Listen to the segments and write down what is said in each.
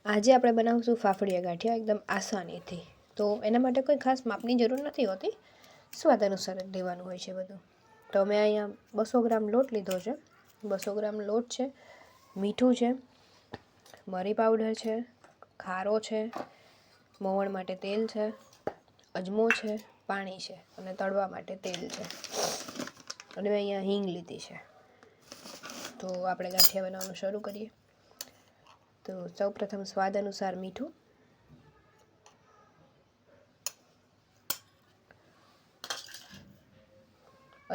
આજે આપણે બનાવીશું ફાફડિયા ગાંઠિયા એકદમ આસાનીથી. તો એના માટે કોઈ ખાસ માપની જરૂર નથી હોતી, સ્વાદ અનુસાર જ લેવાનું હોય છે બધું. તો મેં અહીંયા 200 ગ્રામ લોટ લીધો છે. 200 ગ્રામ લોટ છે, મીઠું છે, મરી પાવડર છે, ખારો છે, મોવણ માટે તેલ છે, અજમો છે, પાણી છે અને તળવા માટે તેલ છે. અને મેં અહીંયા હિંગ લીધી છે. તો આપણે ગાંઠિયા બનાવવાનું શરૂ કરીએ. તો સૌપ્રથમ સ્વાદ અનુસાર મીઠું,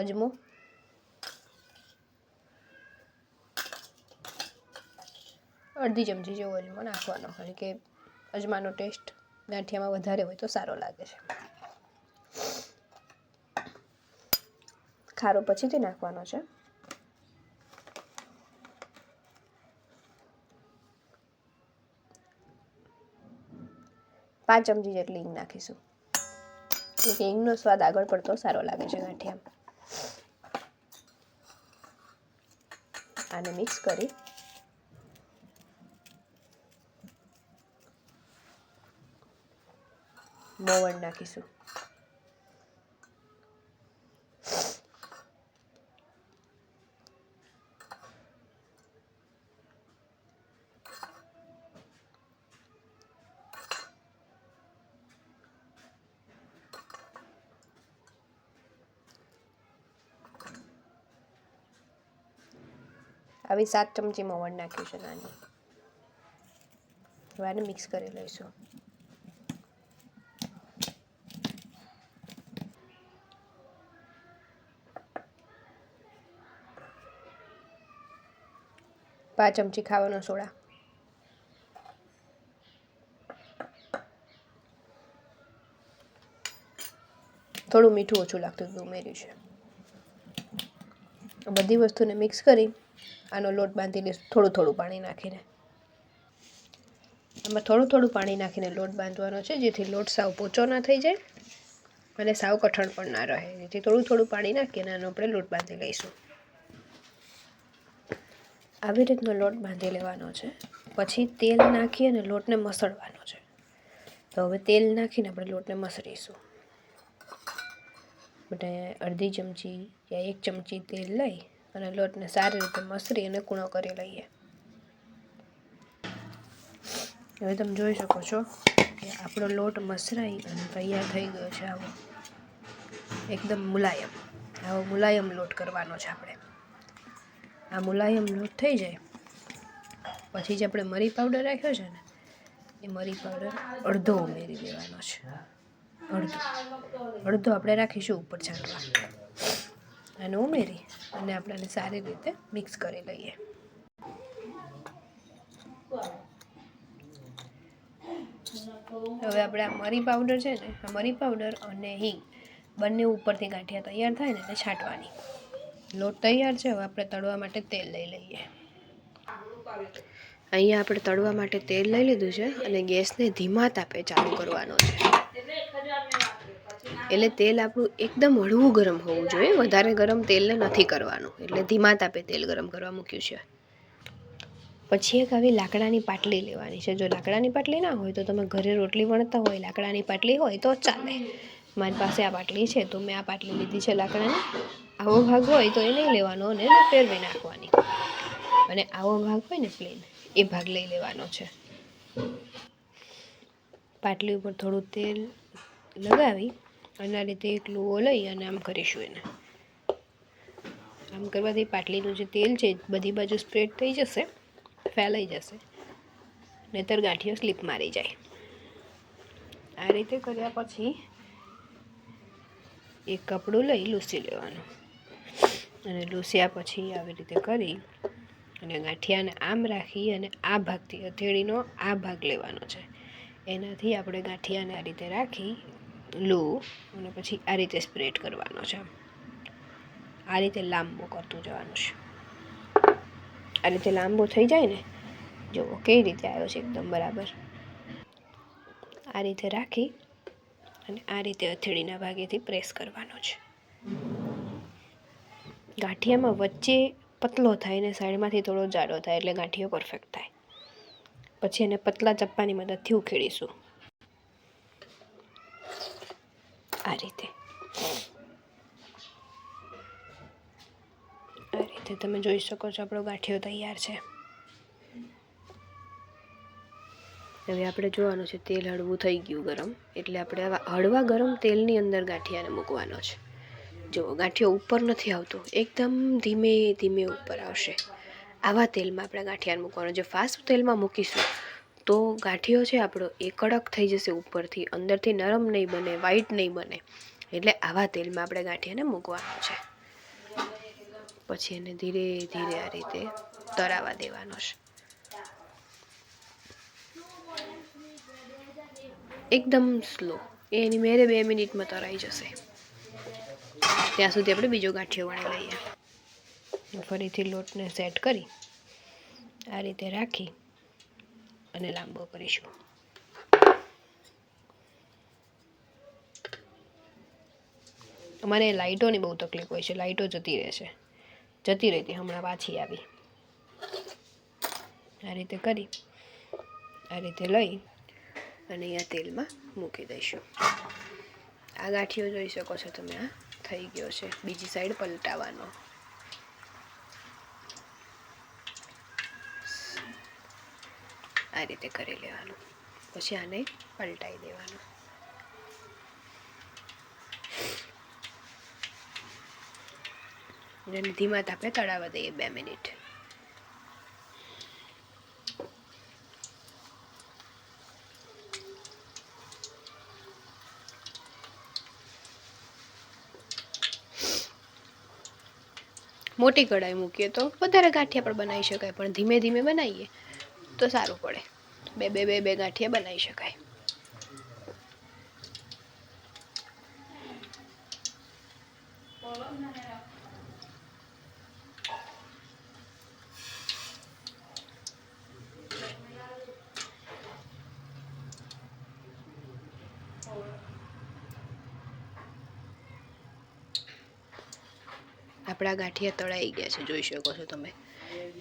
અજમો, અડધી ચમચી જેવો અજમો નાખવાનો, કારણ કે અજમાનો ટેસ્ટ ગાંઠિયામાં વધારે હોય તો સારો લાગે છે. ખારો પછીથી નાખવાનો છે. પાંચ ચમચી જેટલી હિંગ નાખીશું. હિંગનો સ્વાદ આગળ પડતો સારો લાગે છે ગાંઠિયામાં. આને મિક્સ કરી મોવણ નાખીશું. આવી 7 ચમચી મોવણ નાખ્યું છે નાની. હવે આને મિક્સ કરી લઈશું. પાંચ ચમચી ખાવાનો સોડા, થોડું મીઠું ઓછું લાગતું હતું ઉમેર્યું છે. બધી વસ્તુને મિક્સ કરી આનો લોટ બાંધી લઈશું થોડું થોડું પાણી નાખીને. આમાં થોડું થોડું પાણી નાખીને લોટ બાંધવાનો છે, જેથી લોટ સાવ પોચો ના થઈ જાય અને સાવ કઠણ પણ ના રહે. જેથી થોડું થોડું પાણી નાખીને આનો આપણે લોટ બાંધી લઈશું. આવી રીતનો લોટ બાંધી લેવાનો છે. પછી તેલ નાખી અને લોટને મસળવાનો છે. તો હવે તેલ નાખીને આપણે લોટને મસળીશું. એટલે અડધી ચમચી યા 1 ચમચી તેલ લઈ અને લોટને સારી રીતે મસળી અને કૂણો કરી લઈએ. હવે તમે જોઈ શકો છો કે આપણો લોટ મસળાઈ અને તૈયાર થઈ ગયો છે. આવો એકદમ મુલાયમ, આવો મુલાયમ લોટ કરવાનો છે આપણે. આ મુલાયમ લોટ થઈ જાય પછી જે આપણે મરી પાવડર રાખ્યો છે ને, એ મરી પાવડર અડધો ઉમેરી દેવાનો છે. અડધો આપણે રાખીશું ઉપર છાંટવા. આને ઉમેરી અને આપણે સારી રીતે મિક્સ કરી લઈએ. હવે આપણે આ મરી પાવડર છે ને, આ મરી પાવડર અને હિંગ બંને ઉપરથી ગાંઠિયા તૈયાર થાય ને એટલે છાંટવાની. લોટ તૈયાર છે. હવે આપણે તળવા માટે તેલ લઈ લઈએ. અહીંયા આપણે તળવા માટે તેલ લઈ લીધું છે અને ગેસને ધીમા તાપે ચાલુ કરવાનો છે. એટલે તેલ આપણું એકદમ હળવું ગરમ હોવું જોઈએ, વધારે ગરમ તેલને નથી કરવાનું. એટલે ધીમા તાપે તેલ ગરમ કરવા મૂક્યું છે. પછી એક આવી લાકડાની પાટલી લેવાની છે. જો લાકડાની પાટલી ના હોય તો તમે ઘરે રોટલી વણતા હોય, લાકડાની પાટલી હોય તો ચાલે. મારી પાસે આ પાટલી છે તો મેં આ પાટલી લીધી છે લાકડાની. આવો ભાગ હોય તો એ નહીં લેવાનો અને એને ફેરવી નાખવાની. અને આવો ભાગ હોય ને પ્લેન, એ ભાગ લઈ લેવાનો છે. પાટલી ઉપર થોડું તેલ લગાવી અને આ રીતે એક લુઓ લઈ અને આમ કરીશું. એને આમ કરવાથી પાટલીનું જે તેલ છે બધી બાજુ સ્પ્રેડ થઈ જશે, ફેલાઈ જશે, નહીંતર ગાંઠિયો સ્લીપ મારી જાય. આ રીતે કર્યા પછી એક કપડું લઈ લૂસી લેવાનું અને લૂસ્યા પછી આવી રીતે કરી અને ગાંઠિયાને આમ રાખી અને આ ભાગથી હથેળીનો આ ભાગ લેવાનો છે. એનાથી આપણે ગાંઠિયાને આ રીતે રાખી લો અને પછી આ રીતે સ્પ્રેડ કરવાનો છે. આ રીતે લાંબો કરતું જવાનું છે. આ રીતે લાંબો થઈ જાય ને, જુઓ કઈ રીતે આવ્યો છે એકદમ બરાબર. આ રીતે રાખી અને આ રીતે હથેળીના ભાગેથી પ્રેસ કરવાનો છે. ગાંઠિયામાં વચ્ચે પતલો થાય ને સાઈડમાંથી થોડો જાડો થાય એટલે ગાંઠિયો પરફેક્ટ થાય. પછી એને પતલા ચપ્પાની મદદથી ઉખેડીશું આ રીતે તમે જોઈ શકો છો આપણો ગાંઠિયો તૈયાર છે। હવે આપણે જોવાનું છે તેલ હળવું થઈ ગયું ગરમ, એટલે આપણે આવા હળવા ગરમ તેલની અંદર ગાંઠિયાને મૂકવાનો છે। જો ગાંઠિયો ઉપર નથી આવતો, એકદમ ધીમે ધીમે ઉપર આવશે। આવા તેલમાં આપણે ગાંઠિયાને મૂકવાનો। જો ફાસ્ટ તેલમાં મૂકીશું તો ગાંઠિયો છે આપણો એ કડક થઈ જશે, ઉપરથી અંદરથી નરમ નહીં બને, વ્હાઈટ નહીં બને। એટલે આવા તેલમાં આપણે ગાંઠિયાને મૂકવાનો છે। પછી એને ધીરે ધીરે આ રીતે તળાવા દેવાનો છે, એકદમ સ્લો। એની મેરે 2 મિનિટમાં તળાઈ જશે, ત્યાં સુધી આપણે બીજો ગાંઠિયો વણી લઈએ। ફરીથી લોટને સેટ કરી આ રીતે રાખી અને લાંબો કરીશું। અમારે લાઇટોની બહુ તકલીફ હોય છે, લાઇટો જતી રહે છે, જતી રહી હતી, હમણાં પાછી આવી। આ રીતે કરી આ રીતે લઈ અને અહીંયા તેલમાં મૂકી દઈશું। આ ગાંઠિયો જોઈ શકો છો તમે, આ થઈ ગયો છે। બીજી સાઈડ પલટાવવાનો, આ રીતે કરી લેવાનું। પછી આને પલટાઈ દેવાનું, અને ધીમા તાપે તળાવવા દઈએ 2 મિનિટ। મોટી કઢાઈ મૂકીએ તો વધારે ગાંઠિયા પણ બનાવી શકાય, પણ ધીમે ધીમે બનાવીએ તો સારું પડે। બે ગાંઠિયા બનાવી શકાય। આપણા ગાંઠિયા તળાઈ ગયા છે, જોઈ શકો છો તમે।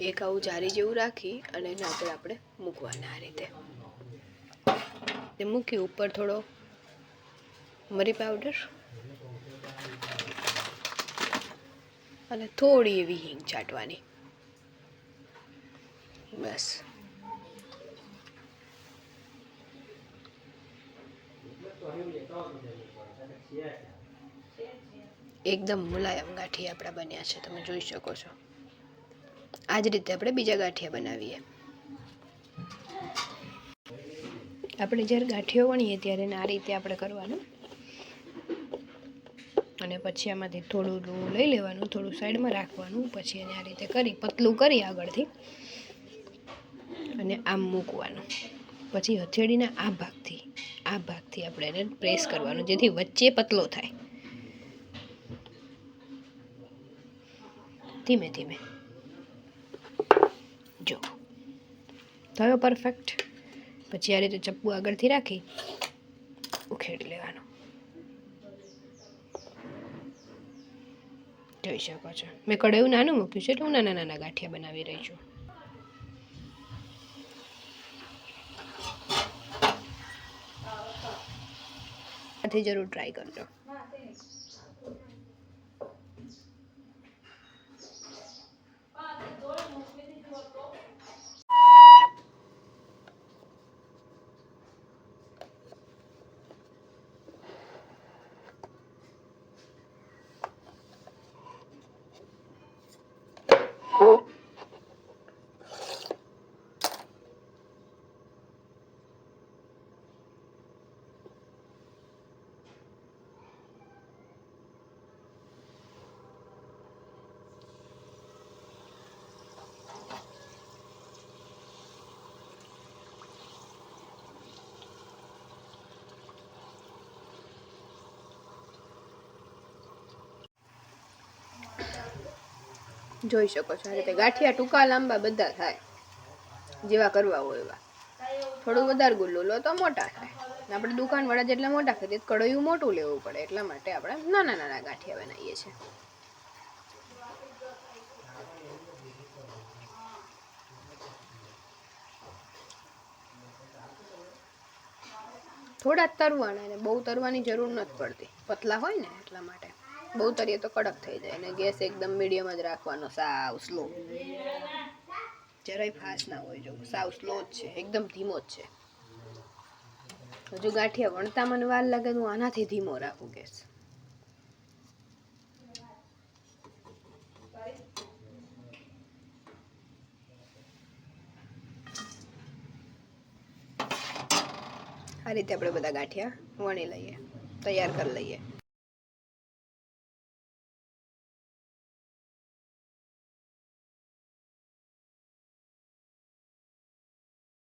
એક આવું જારી જેવું રાખી અને એના ઉપર આપણે મૂકવાના આ રીતે। તે મૂકી ઉપર થોડો મરી પાવડર અને થોડી એવી હિંગ છાંટવાની, બસ। એકદમ મુલાયમ ગાંઠિયા આપણા બન્યા છે, તમે જોઈ શકો છો। આ જ રીતે આપણે બીજા ગાંઠિયા બનાવીએ। આપણે જ્યારે ગાંઠિયો વણીએ ત્યારે આ રીતે આપણે કરવાનું, અને પછી આમાંથી થોડું લઈ લેવાનું, થોડું સાઈડમાં રાખવાનું, પછી એને આ રીતે કરી પતલું કરી આગળથી અને આમ મૂકવાનું। પછી હથેળીના આ ભાગથી આપણે એને પ્રેસ કરવાનું, જેથી વચ્ચે પતલો થાય, ધીમે ધીમે। જો થયો પરફેક્ટ। પછી આ રીતે ચપ્પુ આગળથી રાખી ઉખેડી લેવાનું, જોઈ શકો છો। મેં કઢાયું નાનું મૂક્યું છે, એટલે હું નાના નાના ગાંઠિયા બનાવી રહી છું। આથી જરૂર ટ્રાય કરજો। જોઈ શકો છો આ રીતે ગાંઠિયા ટૂંકા લાંબા બધા થાય, જેવા કરવા હોય એવા। થોડું વધારે ગુલ્લું લો તો મોટા થાય, આપણે દુકાનવાળા જેટલા મોટા કરીએ કઢાયું મોટું લેવું પડે, એટલા માટે આપણે નાના નાના ગાંઠિયા બનાવીએ છીએ। થોડા જ તરવાના, અને બહુ તરવાની જરૂર નથી પડતી, પતલા હોય ને એટલા માટે. બહુ તરીએ તો કડક થઈ જાય, અને ગેસ એકદમ મીડિયમ જ રાખવાનો, સાવ સ્લો, જરાય ફાસ્ટ ના હોય. જો સાવ સ્લો જ છે, એકદમ ધીમો જ છે. હજુ ગાંઠિયા વણતા મને વાર લાગે, હું આનાથી ધીમો રાખું ગેસ. આ રીતે આપણે બધા ગાંઠિયા વણી લઈએ, તૈયાર કરી લઈએ.